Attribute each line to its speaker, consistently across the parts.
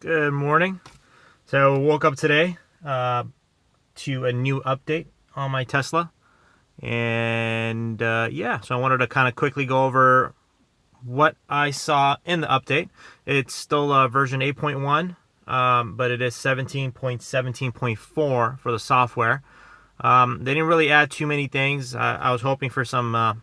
Speaker 1: Good morning. So woke up today to a new update on my Tesla, and yeah, so I wanted to kind of quickly go over what I saw in the update. It's still version 8.1, but it is 17.17.4 for the software. They didn't really add too many things. I was hoping for some.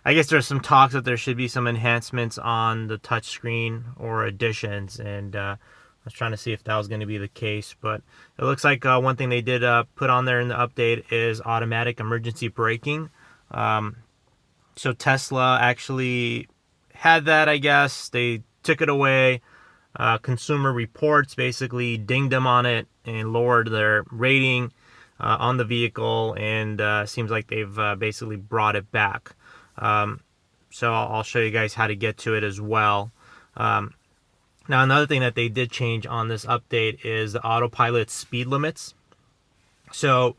Speaker 1: I guess there's some talks that there should be some enhancements on the touchscreen or additions, and I was trying to see if that was going to be the case, but it looks like one thing they did put on there in the update is automatic emergency braking. Um, so Tesla actually had that, I guess. They took it away. Consumer Reports basically dinged them on it and lowered their rating on the vehicle, and seems like they've basically brought it back. Um, so I'll show you guys how to get to it as well. Now, another thing that they did change on this update is the autopilot speed limits. So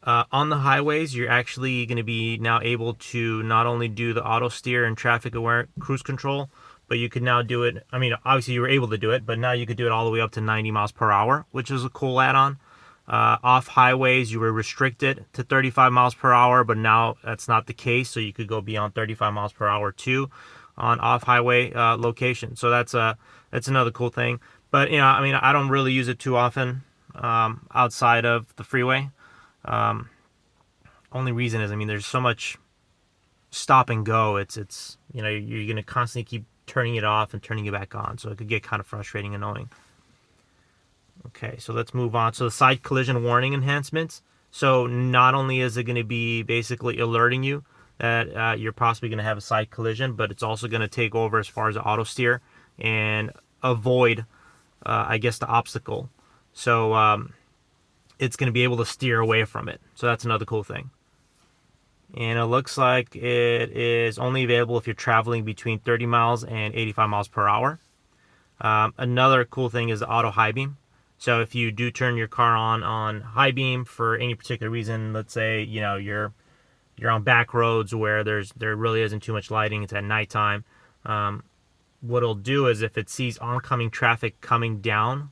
Speaker 1: on the highways, you're actually going to be now able to not only do the auto steer and traffic aware cruise control, but you could now do it. I mean, obviously you were able to do it, but now you could do it all the way up to 90 miles per hour, which is a cool add-on. Off highways, you were restricted to 35 miles per hour, but now that's not the case. So you could go beyond 35 miles per hour too on off highway location. So that's another cool thing. But I mean, I don't really use it too often outside of the freeway. Only reason is, I mean, there's so much stop and go. It's you're gonna constantly keep turning it off and turning it back on, so it could get kind of frustrating, annoying. Okay, so let's move on. So the side collision warning enhancements. So not only is it going to be basically alerting you that you're possibly going to have a side collision, but it's also going to take over as far as the auto steer and avoid, I guess, the obstacle. So it's going to be able to steer away from it. So that's another cool thing. And it looks like it is only available if you're traveling between 30 miles and 85 miles per hour. Another cool thing is the auto high beam. So if you do turn your car on high beam for any particular reason, let's say you're on back roads where there really isn't too much lighting, it's at nighttime. What it'll do is if it sees oncoming traffic coming down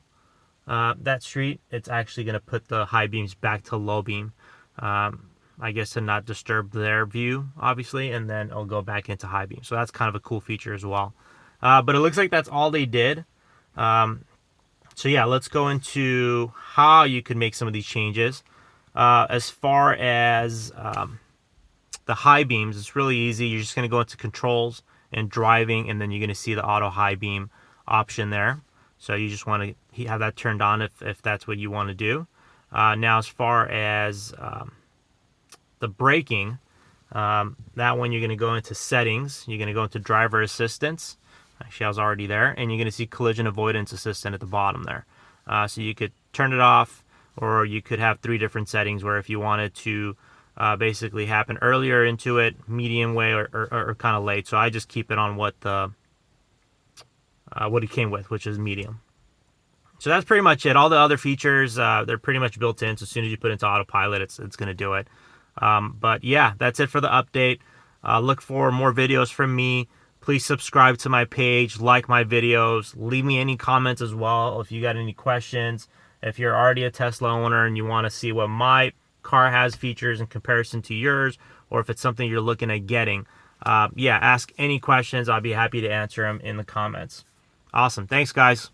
Speaker 1: that street, it's actually going to put the high beams back to low beam. I guess to not disturb their view, obviously, and then it'll go back into high beam. So that's kind of a cool feature as well. But it looks like that's all they did. So yeah, let's go into how you can make some of these changes. As far as the high beams, it's really easy. You're just going to go into controls and driving, and then you're going to see the auto high beam option there. So you just want to have that turned on if that's what you want to do. Now, as far as the braking, that one you're going to go into settings. You're going to go into driver assistance. Actually, I was already there, and you're going to see collision avoidance assistant at the bottom there. So you could turn it off, or you could have 3 different settings where if you wanted to basically happen earlier into it, medium way, or kind of late. So I just keep it on what it came with, which is medium. So that's pretty much it. All the other features, they're pretty much built in. So as soon as you put it into autopilot, it's going to do it. But yeah, that's it for the update. Look for more videos from me. Please subscribe to my page, like my videos, leave me any comments as well if you got any questions. If you're already a Tesla owner and you want to see what my car has features in comparison to yours, or if it's something you're looking at getting, yeah, ask any questions. I'll be happy to answer them in the comments. Awesome. Thanks, guys.